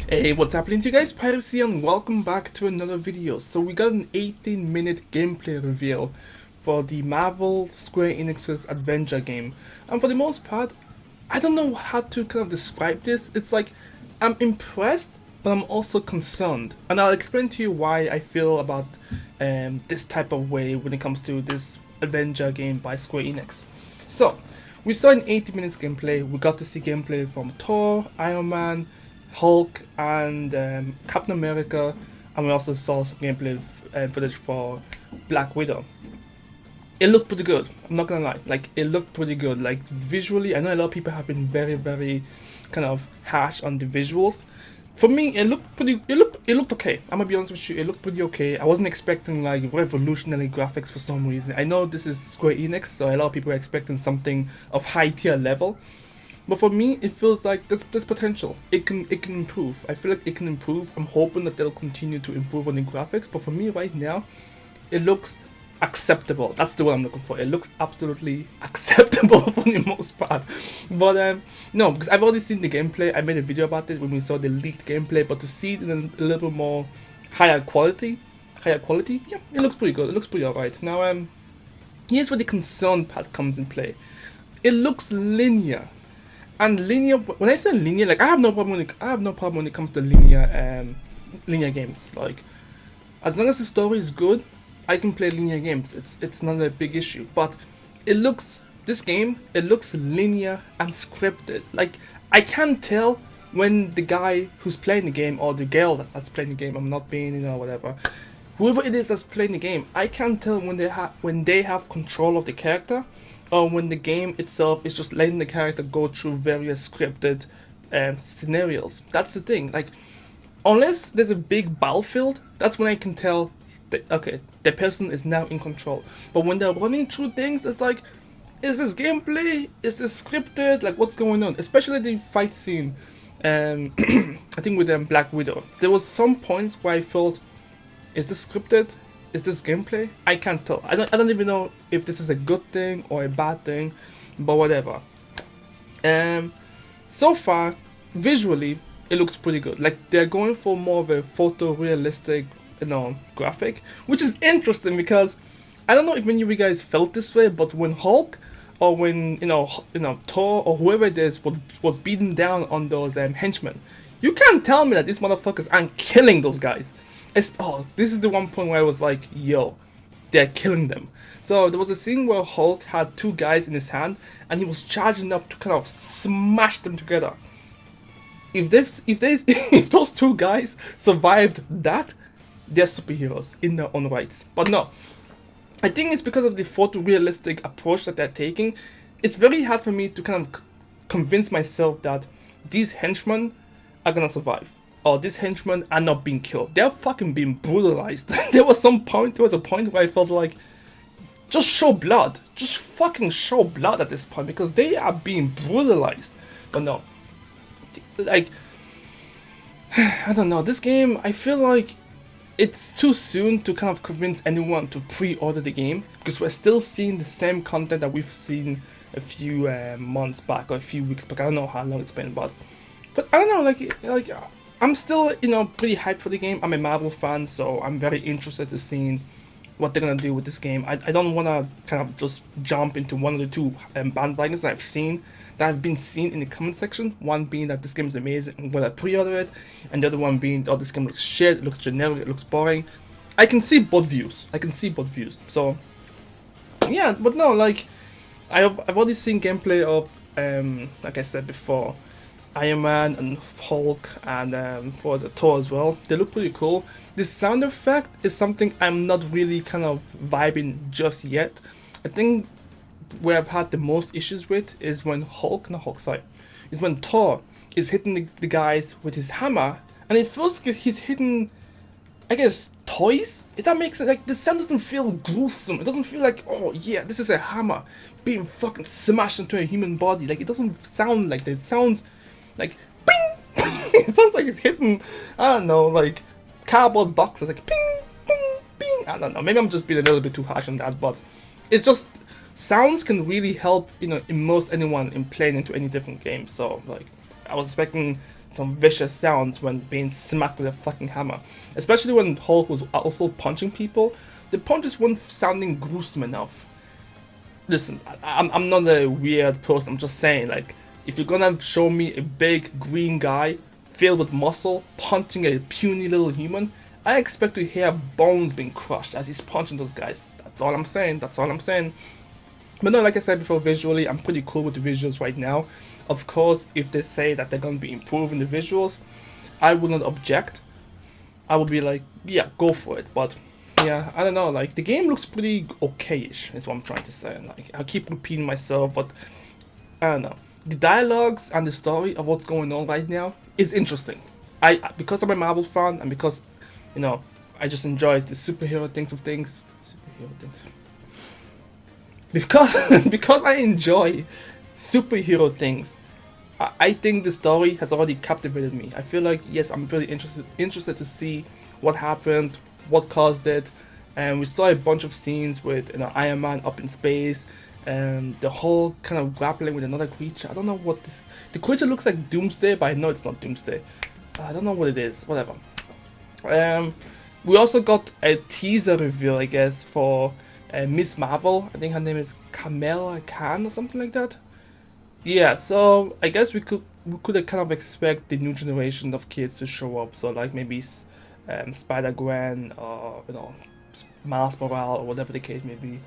Hey, what's happening to you guys? Pyros here and welcome back to another video. So we got an 18-minute gameplay reveal for the Marvel Square Enix's Avenger game. And for the most part, I don't know how to kind of describe this. It's like, I'm impressed, but I'm also concerned. And I'll explain to you why I feel about this type of way when it comes to this Avenger game by Square Enix. So, we saw an 80 minutes gameplay. We got to see gameplay from Thor, Iron Man, Hulk, and Captain America, and we also saw some gameplay footage for Black Widow. It looked pretty good. I'm not gonna lie. Like, it looked pretty good. Like, visually, I know a lot of people have been very kind of harsh on the visuals. For me, it looked pretty. It looked okay. I'm gonna be honest with you. It looked pretty okay. I wasn't expecting like revolutionary graphics for some reason. I know this is Square Enix, so a lot of people are expecting something of high tier level. But for me, it feels like there's potential. It can improve. I feel like it can improve. I'm hoping that they'll continue to improve on the graphics. But for me right now, it looks acceptable. That's the word I'm looking for. It looks absolutely acceptable for the most part. But no, because I've already seen the gameplay. I made a video about it when we saw the leaked gameplay. But to see it in a little more higher quality, yeah, it looks pretty good. It looks pretty alright. Now, here's where the concern part comes in play. It looks linear. And linear, when I say linear, like I have no problem when it comes to linear games. Like, as long as the story is good, I can play linear games. It's not a big issue. But this game looks linear and scripted. Like, I can't tell when the guy who's playing the game or the girl that's playing the game, I'm not being, whatever, whoever it is that's playing the game, I can't tell when they have control of the character, or when the game itself is just letting the character go through various scripted scenarios. That's the thing. Like, unless there's a big battlefield, that's when I can tell that, okay, the person is now in control. But when they're running through things, it's like, is this gameplay? Is this scripted? Like, what's going on? Especially the fight scene, I think with Black Widow. There was some points where I felt, is this scripted? Is this gameplay? I can't tell. I don't even know if this is a good thing or a bad thing, but whatever. So far, visually, it looks pretty good. Like, they're going for more of a photorealistic, graphic, which is interesting because I don't know if many of you guys felt this way, but when Hulk or when Thor or whoever it is was beating down on those henchmen, you can't tell me that these motherfuckers aren't killing those guys. This is the one point where I was like, yo, they're killing them. So there was a scene where Hulk had two guys in his hand and he was charging up to kind of smash them together. If those two guys survived that, they're superheroes in their own rights. But no, I think it's because of the photorealistic approach that they're taking. It's very hard for me to kind of convince myself that these henchmen are gonna survive. Or these henchmen are not being killed. They're fucking being brutalized. There was a point where I felt like, just show blood. Just fucking show blood at this point, because they are being brutalized. But no. Like, I don't know. This game, I feel like it's too soon to kind of convince anyone to pre-order the game, because we're still seeing the same content that we've seen a few months back or a few weeks back. I don't know how long it's been, but I don't know, like I'm still, pretty hyped for the game. I'm a Marvel fan, so I'm very interested to seeing what they're gonna do with this game. I don't want to kind of just jump into one of the two bandwagons that I've been seen in the comment section. One being that this game is amazing, I'm gonna pre-order it, and the other one being, oh, this game looks shit, it looks generic, it looks boring. I can see both views. So yeah, but no, like I've already seen gameplay of like I said before, Iron Man and Hulk and for the Thor as well. They look pretty cool. The sound effect is something I'm not really kind of vibing just yet. I think where I've had the most issues with is when is when Thor is hitting the guys with his hammer, and it feels like he's hitting, I guess, toys? If that makes sense. Like, the sound doesn't feel gruesome. It doesn't feel like, oh yeah, this is a hammer being fucking smashed into a human body. Like, it doesn't sound like that. It sounds like ping. It sounds like it's hitting, I don't know, like cardboard boxes, like ping, ping, ping. I don't know. Maybe I'm just being a little bit too harsh on that, but it's just, sounds can really help, immerse anyone in playing into any different game. So like, I was expecting some vicious sounds when being smacked with a fucking hammer. Especially when Hulk was also punching people, the punches weren't sounding gruesome enough. Listen, I'm not a weird person. I'm just saying, like, if you're gonna show me a big green guy filled with muscle punching a puny little human, I expect to hear bones being crushed as he's punching those guys. That's all I'm saying. That's all I'm saying. But no, like I said before, visually, I'm pretty cool with the visuals right now. Of course, if they say that they're gonna be improving the visuals, I will not object. I will be like, yeah, go for it. But yeah, I don't know. Like, the game looks pretty okay-ish, is what I'm trying to say. Like, I keep repeating myself, but I don't know. The dialogues and the story of what's going on right now is interesting. Because I'm a Marvel fan and because, you know, I just enjoy the superhero things of things. Superhero things. Because I enjoy superhero things, I think the story has already captivated me. I feel like, yes, I'm really interested to see what happened, what caused it, and we saw a bunch of scenes with, you know, Iron Man up in space, and the whole kind of grappling with another creature. I don't know what this. The creature looks like Doomsday, but I know it's not Doomsday. I don't know what it is. Whatever. We also got a teaser reveal, I guess, for Miss Marvel. I think her name is Kamala Khan or something like that. Yeah, so I guess we could kind of expect the new generation of kids to show up. So like maybe Spider-Gwen or, you know, Miles Morales or whatever the case may be.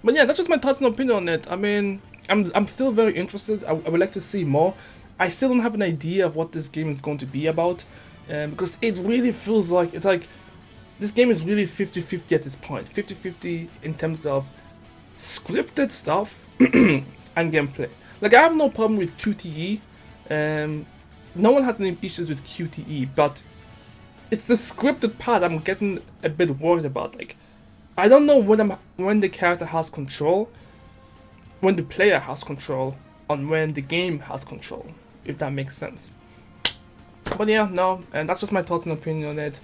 But yeah, that's just my thoughts and opinion on it. I mean, I'm still very interested. I would like to see more. I still don't have an idea of what this game is going to be about, because it really feels like this game is really 50-50 at this point. 50-50 in terms of scripted stuff and gameplay. Like, I have no problem with QTE. No one has any issues with QTE, but it's the scripted part I'm getting a bit worried about. Like, I don't know when the character has control, when the player has control, and when the game has control, if that makes sense. But yeah, no, and that's just my thoughts and opinion on it.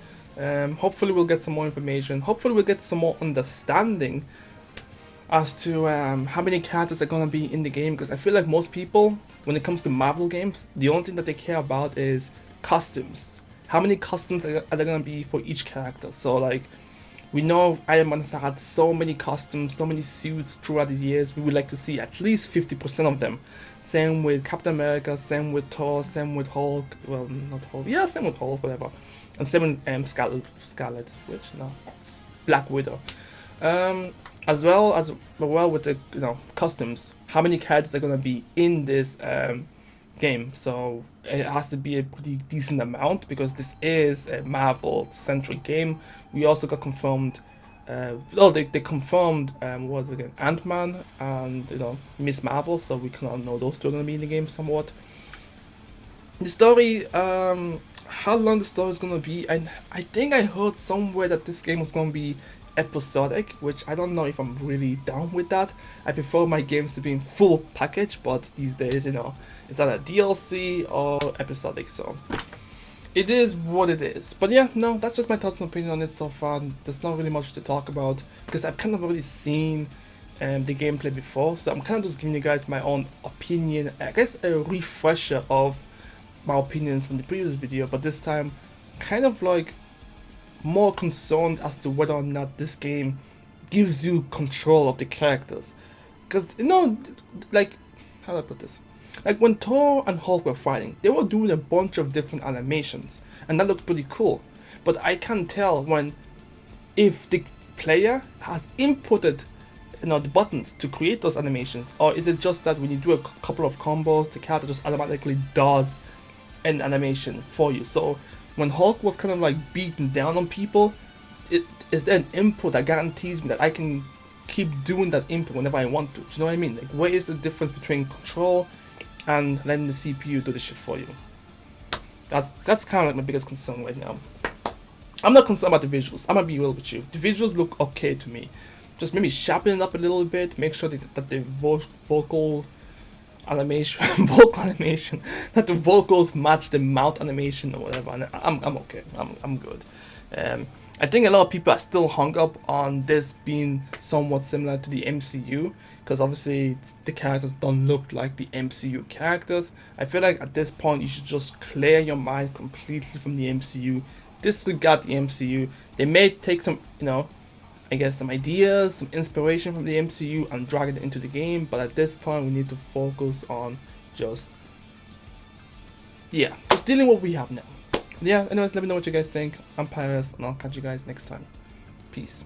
Hopefully we'll get some more information. Hopefully we'll get some more understanding as to how many characters are going to be in the game, because I feel like most people, when it comes to Marvel games, the only thing that they care about is costumes. How many costumes are there going to be for each character? So like, we know Iron Man has had so many costumes, so many suits throughout the years. We would like to see at least 50% of them. Same with Captain America, same with Thor, same with Hulk. Well, not Hulk. Yeah, same with Hulk, whatever. And same with Scarlet Witch. No, it's Black Widow. As well with the, you know, costumes. How many characters are gonna be in this game? So it has to be a pretty decent amount because this is a Marvel-centric game. We also got confirmed. They confirmed what was it again? Ant-Man and, you know, Miss Marvel. So we kind of know those two are gonna be in the game somewhat. The story, how long the story is gonna be, and I think I heard somewhere that this game was gonna be episodic, which I don't know if I'm really down with that. I prefer my games to be in full package, but these days, you know, it's either DLC or episodic, so it is what it is. But yeah, no, that's just my thoughts and opinion on it so far. There's not really much to talk about because I've kind of already seen the gameplay before, so I'm kind of just giving you guys my own opinion, I guess a refresher of my opinions from the previous video, but this time kind of like more concerned as to whether or not this game gives you control of the characters. Because, you know, like, how do I put this? Like, when Thor and Hulk were fighting, they were doing a bunch of different animations, and that looked pretty cool. But I can't tell if the player has inputted, you know, the buttons to create those animations, or is it just that when you do a couple of combos, the character just automatically does an animation for you. So when Hulk was kind of like beating down on people, is there an input that guarantees me that I can keep doing that input whenever I want to? Do you know what I mean? Like, where is the difference between control and letting the CPU do the shit for you? That's kind of like my biggest concern right now. I'm not concerned about the visuals. I'm gonna be real with you. The visuals look okay to me. Just maybe sharpen it up a little bit. Make sure that the vocal animation, that the vocals match the mouth animation or whatever. And I'm okay. I'm good. I think a lot of people are still hung up on this being somewhat similar to the MCU, because obviously the characters don't look like the MCU characters. I feel like at this point you should just clear your mind completely from the MCU, disregard the MCU. They may take some, I guess some ideas, some inspiration from the MCU and drag it into the game, but at this point we need to focus on just dealing with what we have now. Yeah, anyways, let me know what you guys think. I'm Pyros, and I'll catch you guys next time. Peace.